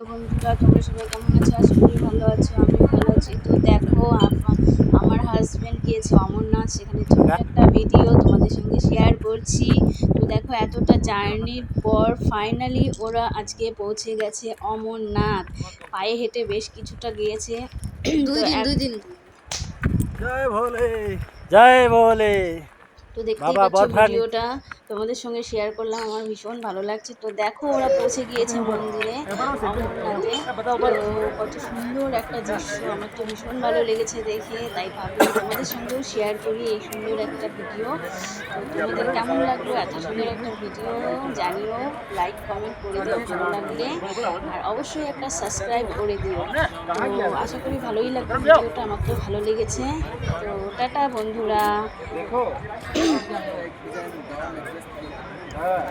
তো বন্ধুরা, তোমরা সবাই কেমন আছো? আশা করি ভালো আছো, আমিও ভালো আছি। তো দেখো, আমার হাজব্যান্ড গিয়েছে অমরনাথ, সেখানে ছোট্ট একটা ভিডিও তোমাদের সঙ্গে শেয়ার করছি। তো দেখো, এতটা জার্নির পর ফাইনালি ওরা আজকে পৌঁছে গেছে অমরনাথ। পায়ে হেঁটে বেশ কিছুটা গিয়েছে। তো দুই দিন জয় ভোলে জয় ভোলে। তো দেখতেই বাবা পাচ্ছ, বরফানি ভিডিওটা তোমাদের সঙ্গে শেয়ার করলাম, আমার ভীষণ ভালো লাগছে। তো দেখো, ওরা পৌঁছে গিয়েছে মন্দিরে অমরনাথে। তো কত সুন্দর একটা দৃশ্য, আমার তো ভীষণ ভালো লেগেছে দেখে, তাই ভাবলাম তোমাদের সঙ্গেও শেয়ার করি এই সুন্দর একটা ভিডিও। তো তোমাদের কেমন লাগলো এত সুন্দর একটা ভিডিও জানিও, লাইক কমেন্ট করে দিও ভালো লাগলে, আর অবশ্যই একটা সাবস্ক্রাইব করে দিও। তো আশা করি ভালোই লাগবে ভিডিওটা, আমার তো ভালো লেগেছে। তো টাটা বন্ধুরা। দেখো হ্যাঁ